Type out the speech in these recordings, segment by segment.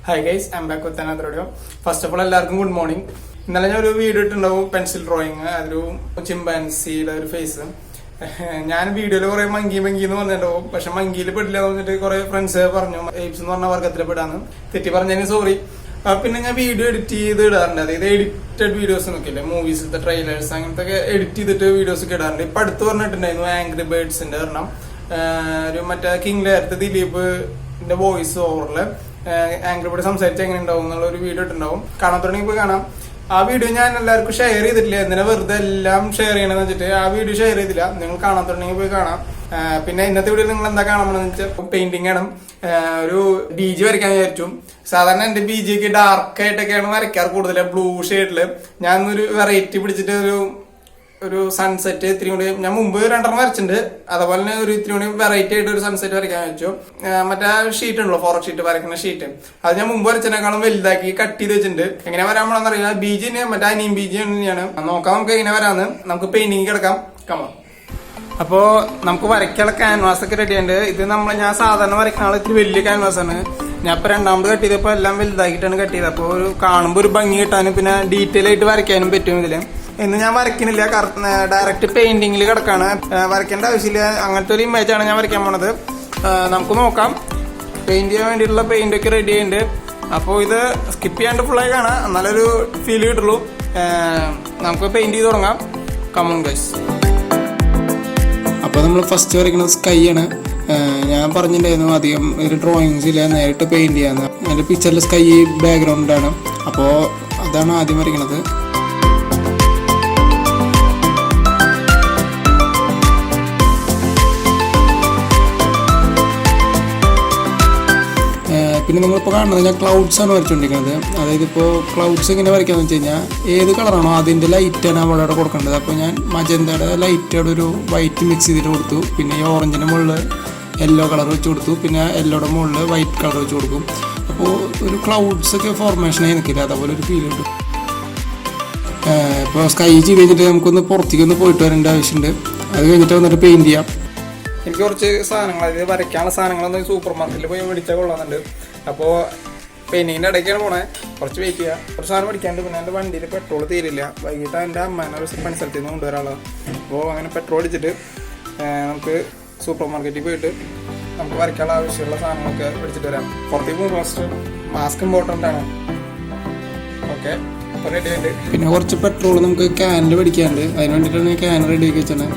Hi guys, I M back with another video. First of all എല്ലാവർക്കും good morning. ഇന്നലെ ഞാൻ ഒരു video ഇട്ടുണ്ടാവും, pencil drawing, അതൊരു ചിമ്പാൻസിയുടെ ഒരു ഫേസ്. ഞാൻ വീഡിയോയിൽ കുറെ മങ്കി എന്ന് പറഞ്ഞിട്ടുണ്ടാവും, പക്ഷെ മങ്കിയിൽ പെടില്ല എന്ന് പറഞ്ഞിട്ട് കുറെ ഫ്രണ്ട്സ് പറഞ്ഞു എയ്പ്സ് എന്ന് പറഞ്ഞ വർഗത്തിൽ പെടാന്ന്. തെറ്റി പറഞ്ഞതിന് സോറി. പിന്നെ ഞാൻ വീഡിയോ എഡിറ്റ് ചെയ്ത് ഇടാറുണ്ട്, അതായത് എഡിറ്റഡ് വീഡിയോസ് നോക്കില്ലേ, മൂവീസിലത്തെ ട്രെയിലേഴ്സ് അങ്ങനത്തെ ഒക്കെ എഡിറ്റ് ചെയ്തിട്ട് വീഡിയോസ് ഒക്കെ ഇടാറുണ്ട്. ഇപ്പൊ അടുത്ത് പറഞ്ഞിട്ടുണ്ടായിരുന്നു ആംഗ്രി ബേർഡ്സിന്റെ ഒരെണ്ണം, ഒരു മറ്റേ കിങ് ലെയർത്ത് ദിലീപിന്റെ വോയിസ് ഓവറില് ആംഗ്രി ബേർഡ് സംസാരിച്ച് എങ്ങനെ ഉണ്ടാവും എന്നുള്ള ഒരു വീഡിയോ ഇട്ടുണ്ടാവും. കാണാത്തുണ്ടെങ്കിൽ പോയി കാണാം. ആ വീഡിയോ ഞാൻ എല്ലാവർക്കും ഷെയർ ചെയ്തിട്ടില്ല, എന്തിനാ വെറുതെ എല്ലാം ഷെയർ ചെയ്യണമെന്ന് വെച്ചിട്ട് ആ വീഡിയോ ഷെയർ ചെയ്തില്ല. നിങ്ങൾ കാണാത്തുണ്ടെങ്കിൽ പോയി കാണാം. പിന്നെ ഇന്നത്തെ വീഡിയോ നിങ്ങൾ എന്താ കാണണമെന്ന് വെച്ചാൽ പെയിന്റിംഗ് ആണ്. ഒരു BG വരയ്ക്കാൻ വിചാരിച്ചു. സാധാരണ എന്റെ BG ഒക്കെ ഡാർക്ക് ആയിട്ടൊക്കെയാണ് വരയ്ക്കാറ് കൂടുതൽ, ബ്ലൂ ഷെയ്ഡില്. ഞാൻ ഒരു വെറൈറ്റി പിടിച്ചിട്ട് ഒരു സൺസെറ്റ് ഇത്തിരി കൂടി, ഞാൻ മുമ്പ് 2 വരച്ചിട്ടുണ്ട്, അതുപോലെ തന്നെ ഒരു ഇത്തിരി കൂടി വെറൈറ്റി ആയിട്ട് ഒരു സൺസെറ്റ് വരയ്ക്കാൻ വെച്ചു. മറ്റേ ഷീറ്റ് ഉണ്ടല്ലോ, ഫോറക് ഷീറ്റ് വരയ്ക്കുന്ന ഷീറ്റ്, അത് ഞാൻ മുമ്പ് വരച്ചതിനേക്കാളും വലുതാക്കി കട്ട് ചെയ്ത് വെച്ചിട്ടുണ്ട്. എങ്ങനെ വരാൻ പോണെന്ന് അറിയില്ല. BG മറ്റേ അനിയും BG തന്നെയാണ്. നോക്കാം നമുക്ക് എങ്ങനെ വരാന്ന്. നമുക്ക് പെയിന്റിങ് കിടക്കാം. കമോ. അപ്പോ നമുക്ക് വരയ്ക്കാനുള്ള ക്യാൻവാസ് ഒക്കെ റെഡി ഉണ്ട്. ഇത് ഞാൻ സാധാരണ വരയ്ക്കുന്ന ഇത്തിരി വലിയ ക്യാൻവാസ് ആണ്. ഞാൻ ഇപ്പൊ 2ാമത് കട്ട് ചെയ്തപ്പോ എല്ലാം വലുതാക്കിയിട്ടാണ് കട്ട് ചെയ്തത്. അപ്പോൾ ഒരു കാണുമ്പോൾ ഒരു ഭംഗി കിട്ടാനും പിന്നെ ഡീറ്റെയിൽ ആയിട്ട് വരയ്ക്കാനും പറ്റും ഇതില്. ഇന്ന് ഞാൻ വരയ്ക്കുന്നില്ല, ഡയറക്റ്റ് പെയിന്റിങ്ങിൽ കിടക്കാണ്. വരയ്ക്കേണ്ട ആവശ്യമില്ല, അങ്ങനത്തെ ഒരു ഇമേജ് ആണ് ഞാൻ വരയ്ക്കാൻ പോണത്. നമുക്ക് നോക്കാം. പെയിന്റ് ചെയ്യാൻ വേണ്ടിയിട്ടുള്ള പെയിന്റ് ഒക്കെ റെഡി ആയിട്ടുണ്ട്. അപ്പോൾ ഇത് സ്കിപ്പ് ചെയ്യാണ്ട് ഫുള്ളായി കാണാം, എന്നാലൊരു ഫീൽ കിട്ടുള്ളൂ. നമുക്ക് പെയിന്റ് ചെയ്ത് തുടങ്ങാം. Come on guys. അപ്പോൾ നമ്മൾ ഫസ്റ്റ് വരയ്ക്കുന്നത് സ്കൈ ആണ്. ഞാൻ പറഞ്ഞിട്ടുണ്ടായിരുന്നു അധികം ഒരു ഡ്രോയിങ്സ് ഇല്ല, നേരിട്ട് പെയിന്റ് ചെയ്യാന്ന്. അതിന്റെ പിക്ചറിൽ സ്കൈ ബാക്ക്ഗ്രൗണ്ടാണ്. അപ്പോൾ അതാണ് ആദ്യം വരയ്ക്കുന്നത്. പിന്നെ നിങ്ങളിപ്പോൾ കാണുന്നത് ഞാൻ ക്ലൗഡ്സ് ആണ് വരച്ചുകൊണ്ടിരിക്കുന്നത്. അതായത് ഇപ്പോൾ ക്ലൗഡ്സ് ഇങ്ങനെ വരയ്ക്കാന്ന് വെച്ച് കഴിഞ്ഞാൽ ഏത് കളറാണോ അതിൻ്റെ ലൈറ്റാണ് അവിടെ കൊടുക്കേണ്ടത്. അപ്പോൾ ഞാൻ മജന്തയുടെ ലൈറ്റോടെ ഒരു വൈറ്റ് മിക്സ് ചെയ്തിട്ട് കൊടുത്തു. പിന്നെ ഈ ഓറഞ്ചിൻ്റെ മുകളിൽ യെല്ലോ കളർ വെച്ച് കൊടുത്തു. പിന്നെ യെല്ലോയുടെ മുകളിൽ വൈറ്റ് കളർ വെച്ച് കൊടുക്കും. അപ്പോൾ ഒരു ക്ലൗഡ്സ് ഒക്കെ ഫോർമേഷനായി നിൽക്കില്ല, അതേപോലെ ഒരു ഫീൽ ഉണ്ട്. ഇപ്പോൾ സ്കൈ ചെയ്ത് കഴിഞ്ഞിട്ട് നമുക്കൊന്ന് പുറത്തേക്കൊന്ന് പോയിട്ട് വരേണ്ട ആവശ്യമുണ്ട്. അത് കഴിഞ്ഞിട്ട് വന്നിട്ട് പെയിൻറ്റ് ചെയ്യാം. എനിക്ക് കുറച്ച് സാധനങ്ങൾ, അതായത് വരയ്ക്കാനുള്ള സാധനങ്ങളൊന്നും സൂപ്പർ മാർക്കറ്റിൽ പോയി മേടിച്ചാൽ കൊള്ളാമെന്നുണ്ട്. അപ്പോൾ പെയിന്റിങ്ങിൻ്റെ ഇടയ്ക്കാണ് പോണേ, കുറച്ച് വെയിറ്റ് ചെയ്യാം. കുറച്ച് സാധനം മേടിക്കാണ്ട്. പിന്നെ എൻ്റെ വണ്ടിയിൽ പെട്രോൾ തീരില്ല. വൈകിട്ട് എൻ്റെ അമ്മേനെ ഒരു പണിസ്ഥലത്തിൽ നിന്ന് കൊണ്ടുവരാനുള്ളത്. അപ്പോൾ അങ്ങനെ പെട്രോൾ അടിച്ചിട്ട് നമുക്ക് സൂപ്പർ മാർക്കറ്റിൽ പോയിട്ട് നമുക്ക് വരയ്ക്കാനുള്ള ആവശ്യമുള്ള സാധനങ്ങളൊക്കെ മേടിച്ചിട്ട് വരാം. പുറത്തേക്ക് പോകുമ്പോൾ ഫസ്റ്റ് മാസ്ക് ഇമ്പോർട്ടൻ്റ് ആണ്. ഓക്കെ, അപ്പോൾ റെഡി ആയിട്ട് പിന്നെ കുറച്ച് പെട്രോൾ നമുക്ക് ക്യാനിൽ മേടിക്കാണ്ട്. അതിന് വേണ്ടിയിട്ടാണ് ക്യാൻ റെഡി ആക്കി വെച്ചത്.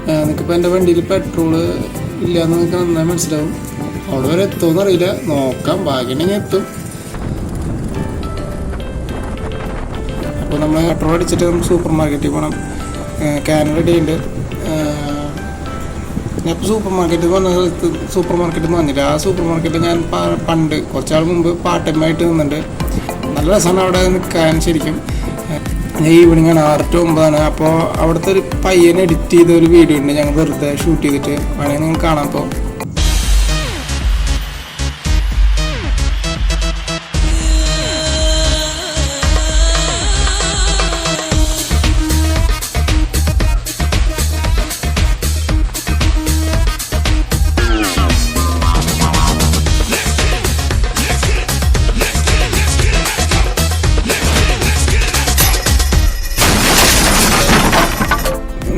നിങ്ങൾക്കിപ്പോൾ എൻ്റെ വണ്ടിയിൽ പെട്രോൾ ഇല്ലയെന്ന് നിങ്ങൾക്ക് നന്നായി മനസ്സിലാവും. അവിടെ വരെ എത്തുമെന്ന് അറിയില്ല, നോക്കാം, ഭാഗ്യമുണ്ടെങ്കിൽ എത്തും. അപ്പോൾ നമ്മൾ പെട്രോൾ അടിച്ചിട്ട് നമുക്ക് സൂപ്പർ മാർക്കറ്റിൽ പോകണം. ക്യാൻ റെഡി ഉണ്ട്. ഞാൻ ഇപ്പോൾ സൂപ്പർ മാർക്കറ്റിൽ വന്ന സ്ഥലത്ത് സൂപ്പർ മാർക്കറ്റിൽ നിന്ന് വന്നില്ല. ആ സൂപ്പർ മാർക്കറ്റിൽ ഞാൻ പണ്ട് കുറച്ചാൾ മുമ്പ് പാർട്ട് ടൈം ആയിട്ട് നിന്നുണ്ട്. നല്ല രസമാണ് അവിടെ നിൽക്കാൻ. ശരിക്കും ഈവനിങ് ആണ്, 6 to 9 അപ്പോൾ അവിടുത്തെ ഒരു പയ്യനെ എഡിറ്റ് ചെയ്ത ഒരു വീഡിയോ ഉണ്ട്, ഞങ്ങൾ വെറുതെ ഷൂട്ട് ചെയ്തിട്ട്. വേണമെങ്കിൽ നിങ്ങൾ കാണാം. അപ്പോൾ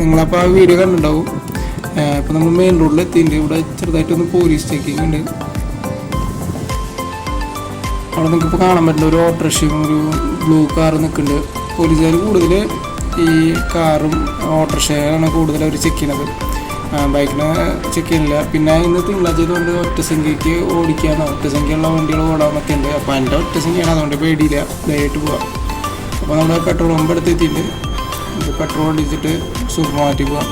നിങ്ങളപ്പോൾ ആ വീഡിയോ കണ്ടിട്ടുണ്ടാവും. ഇപ്പോൾ നമ്മൾ മെയിൻ റോഡിൽ എത്തിയിട്ടുണ്ട്. ഇവിടെ ചെറുതായിട്ടൊന്ന് പോലീസ് ചെക്കിങ് ഉണ്ട്. അവിടെ നിങ്ങൾക്കിപ്പോൾ കാണാൻ പറ്റില്ല, ഒരു ഓട്ടോറിക്ഷയും ഒരു ബ്ലൂ കാറും നിൽക്കുന്നുണ്ട്. പോലീസുകാർ കൂടുതൽ ഈ കാറും ഓട്ടോറിക്ഷയാണ് കൂടുതൽ അവർ ചെക്ക് ചെയ്യണത്, ബൈക്കിനെ ചെക്ക് ചെയ്യുന്നില്ല. പിന്നെ ഇന്ന് തിങ്കളാഴ്ച കൊണ്ട് ഒറ്റസംഖ്യയ്ക്ക് ഓടിക്കാനോ ഒറ്റസംഖ്യയുള്ള വണ്ടികൾ ഓടാമെന്നൊക്കെ ഉണ്ട്. അപ്പോൾ എൻ്റെ ഒറ്റസംഖ്യയാണ്, അതുകൊണ്ട് പേടിയില്ല, ധൈര്യമായിട്ട് പോവാം. അപ്പോൾ നമ്മുടെ പെട്രോൾ പമ്പ് എടുത്തെത്തിയിട്ടുണ്ട്. പെട്രോൾ അടിച്ചിട്ട് സൂപ്പർ മാർക്കറ്റിൽ പോവാം.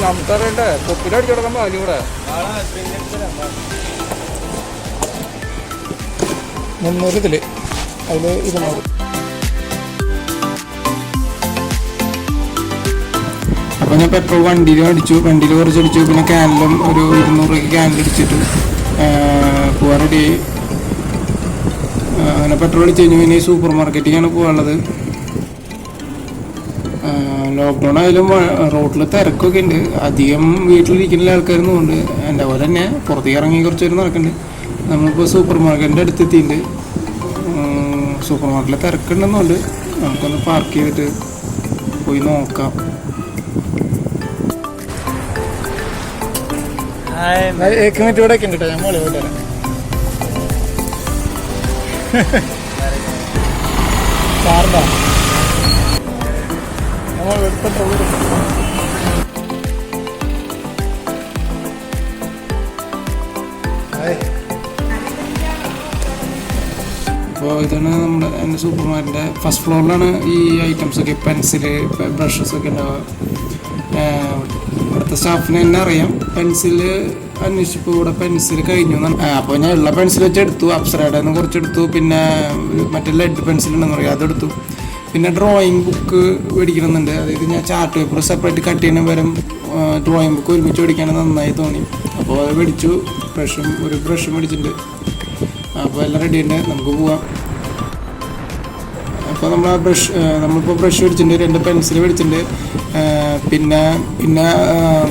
നമുക്കറിയണ്ടേ കൊപ്പിലടിച്ചെടുക്കുമ്പോ അതിലൂടെ 300 അതിൽ 200. അപ്പോൾ ഞാൻ പെട്രോൾ വണ്ടിയിൽ കുറച്ച് അടിച്ചു. പിന്നെ ക്യാനിലും ഒരു 200 രൂപയ്ക്ക് ക്യാനിൽ അടിച്ചിട്ട് പോകാൻ റെഡി. അങ്ങനെ പെട്രോൾ അടിച്ച് കഴിഞ്ഞ് പിന്നെ ഈ സൂപ്പർ മാർക്കറ്റിലാണ് പോകാനുള്ളത്. ലോക്ക്ഡൗൺ ആയാലും റോഡിൽ തിരക്കൊക്കെ ഉണ്ട്. അധികം വീട്ടിലിരിക്കുന്ന ആൾക്കാരൊന്നും ഉണ്ട്. എൻ്റെ പോലെ തന്നെ പുറത്തേക്ക് ഇറങ്ങി കുറച്ച് നേരം നടക്കുന്നുണ്ട്. നമ്മളിപ്പോൾ സൂപ്പർ മാർക്കറ്റിൻ്റെ അടുത്തെത്തിയിട്ടുണ്ട്. സൂപ്പർ മാർക്കറ്റിൽ തിരക്കുണ്ടെന്നുണ്ട്. നമുക്കൊന്ന് പാർക്ക് ചെയ്തിട്ട് പോയി നോക്കാം. एक मिनट ഇവിടെ ഒക്കെ ഉണ്ട് കേട്ടോ. ഞാൻ മോളെ പോയിട്ട് വരാം. കാറിൻ്റെ നമ്മൾ പെട്രോൾ അപ്പോൾ ഇതാണ് നമ്മുടെ എൻ്റെ സൂപ്പർ മാർക്കറ്റിൻ്റെ ഫസ്റ്റ് ഫ്ലോറിലാണ് ഈ ഐറ്റംസൊക്കെ, പെൻസില് ബ്രഷസൊക്കെ ഉണ്ടാവുക. ഇവിടുത്തെ സ്റ്റാഫിന് തന്നെ അറിയാം. പെൻസില് അന്വേഷിച്ചപ്പോൾ ഇവിടെ പെൻസിൽ കഴിഞ്ഞു എന്നാണ്. അപ്പോൾ ഞാൻ ഉള്ള പെൻസിൽ വെച്ച് എടുത്തു. അപ്സരയുടെ നിന്ന് കുറച്ചെടുത്തു. പിന്നെ മറ്റേ ലെഡ് പെൻസിൽ ഉണ്ടെന്ന് പറയും, അതെടുത്തു. പിന്നെ ഡ്രോയിങ് ബുക്ക് മേടിക്കണമെന്നുണ്ട്. അതായത് ഞാൻ ചാർട്ട് പേപ്പർ സെപ്പറേറ്റ് കട്ട് ചെയ്യുന്ന പകരം ഡ്രോയിങ് ബുക്ക് ഒരുമിച്ച് മേടിക്കാനും നന്നായി തോന്നി. അപ്പോൾ അത് മേടിച്ചു. ഒരു ബ്രഷ് മേടിച്ചിട്ടുണ്ട്. അപ്പോൾ എല്ലാം റെഡി ഉണ്ട്, നമുക്ക് പോവാം. അപ്പോൾ നമ്മൾ നമ്മളിപ്പോൾ ബ്രഷ് മേടിച്ചിട്ടുണ്ട്, 2 പെൻസിൽ മേടിച്ചിട്ടുണ്ട്. പിന്നെ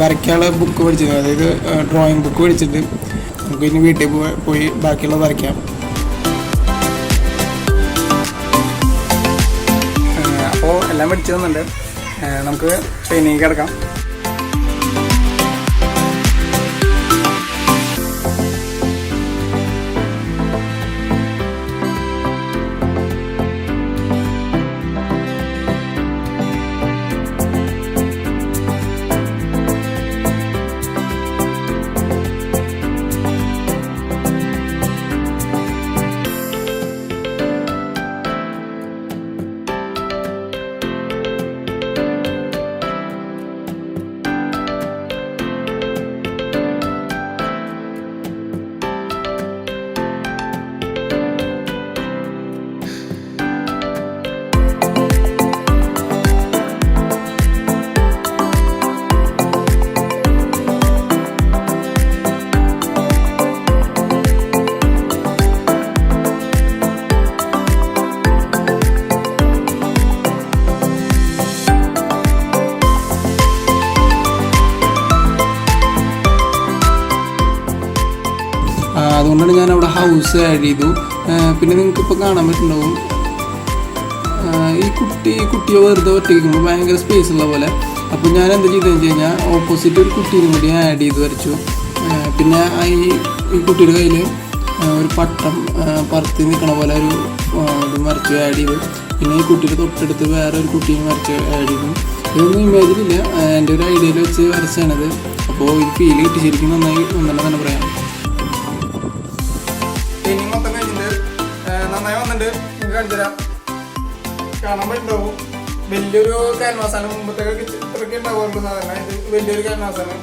വരയ്ക്കാനുള്ള ബുക്ക് മേടിച്ചിട്ടുണ്ട്, അതായത് ഡ്രോയിങ് ബുക്ക് മേടിച്ചിട്ടുണ്ട്. നമുക്ക് ഇനി വീട്ടിൽ പോയി ബാക്കിയുള്ളത് വരയ്ക്കാം. അപ്പോൾ എല്ലാം മേടിച്ചു തന്നുണ്ട്. നമുക്ക് ട്രെയിനിങ് കിടക്കാം. അതുകൊണ്ടാണ് ഞാൻ അവിടെ ഹൗസ് ആഡ് ചെയ്തു. പിന്നെ നിങ്ങൾക്കിപ്പോൾ കാണാൻ പറ്റുന്നുണ്ടാവും, ഈ കുട്ടിയെ വെറുതെ ഒറ്റയ്ക്കുമ്പോൾ ഭയങ്കര സ്പേസ് ഉള്ള പോലെ. അപ്പോൾ ഞാൻ എന്ത് ചെയ്തതെന്ന് വെച്ച് കഴിഞ്ഞാൽ ഓപ്പോസിറ്റ് ഒരു കുട്ടീനും കൂടി ആഡ് ചെയ്ത് വരച്ചു. പിന്നെ ഈ കുട്ടിയുടെ കയ്യിൽ ഒരു പട്ടം പറത്തി നിൽക്കണ പോലെ ഒരു ഇത് വരച്ചു ആഡ് ചെയ്തു. പിന്നെ ഈ കുട്ടിയുടെ തൊട്ടടുത്ത് വേറെ ഒരു കുട്ടീനെ വരച്ച് ആഡ് ചെയ്തു. ഇതൊന്നും ഇമേജിലില്ല, എൻ്റെ ഒരു ഐഡിയയിൽ വെച്ച് വരച്ചാണത്. അപ്പോൾ ഇത് ഫീൽ കിട്ടി, ശരിക്കും നന്നായി ഒന്നെല്ലാം തന്നെ പറയാം. പെയിന്റിങ് മൊത്തം കഴിഞ്ഞിട്ട് നന്നായി വന്നിട്ട് നിങ്ങൾക്ക് കാണിച്ചു തരാം. കാണാൻ പറ്റുണ്ടാവും, വലിയൊരു ക്യാൻവാസാണ്. മുമ്പത്തൊക്കെ ഇത്രയ്ക്ക് ഉണ്ടാവാറുണ്ട് സാധാരണ. ഇത് വലിയൊരു ക്യാൻവാസാണ്.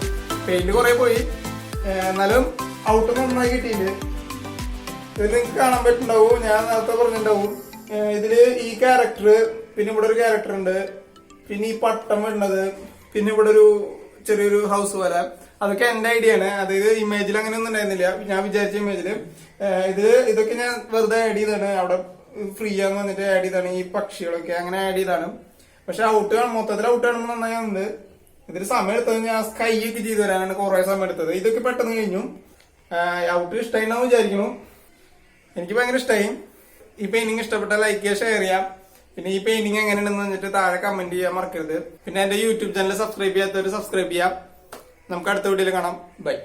പെയിന്റ് കുറെ പോയി, എന്നാലും ഔട്ട് നന്നായി കിട്ടിയിട്ടുണ്ട്. ഇത് നിങ്ങൾക്ക് കാണാൻ പറ്റുണ്ടാവും. ഞാൻ നേരത്തെ പറഞ്ഞിട്ടുണ്ടാവും, ഇതില് ഈ ക്യാരക്ടർ, പിന്നെ ഇവിടെ ഒരു ക്യാരക്ടർ ഉണ്ട്, പിന്നെ ഈ പട്ടം വരുന്നത്, പിന്നെ ഇവിടെ ഒരു ചെറിയൊരു ഹൗസ് പോലെ. അതൊക്കെ എന്റെ ഐഡിയ ആണ്. അതായത് ഇമേജിൽ അങ്ങനെ ഒന്നും ഉണ്ടായിരുന്നില്ല. ഞാൻ വിചാരിച്ച ഇമേജില് ഇതൊക്കെ ഞാൻ വെറുതെ ആഡ് ചെയ്താണ്. അവിടെ ഫ്രീ ആന്ന് വന്നിട്ട് ആഡ് ചെയ്താണ്. ഈ പക്ഷികളൊക്കെ അങ്ങനെ ആഡ് ചെയ്താണ്. പക്ഷെ ഔട്ട് മൊത്തത്തിൽ ഔട്ട് കാണുമ്പോൾ നന്നായി വന്നത്. ഇതിൽ സമയം എടുത്തത് ഞാൻ സ്കൈ ഒക്കെ ചെയ്തു തരാനാണ് കുറെ സമയം എടുത്തത്. ഇതൊക്കെ പെട്ടെന്ന് കഴിഞ്ഞു. ഔട്ട് ഇഷ്ടമായിന്നാന്ന് വിചാരിക്കുന്നു. എനിക്ക് ഭയങ്കര ഇഷ്ടമായി. ഈ പെയിന്റിങ് ഇഷ്ടപ്പെട്ട ലൈക്ക് ചെയ്യുക, ഷെയർ ചെയ്യാം. പിന്നെ ഈ പെയിന്റിങ് എങ്ങനെയുണ്ടെന്ന് വെച്ചിട്ട് താഴെ കമന്റ് ചെയ്യാൻ മറക്കരുത്. പിന്നെ എന്റെ യൂട്യൂബ് ചാനൽ സബ്സ്ക്രൈബ് ചെയ്യാത്തവർ സബ്സ്ക്രൈബ് ചെയ്യാം. നമുക്ക് അടുത്ത വീഡിയോയിൽ കാണാം. ബൈ.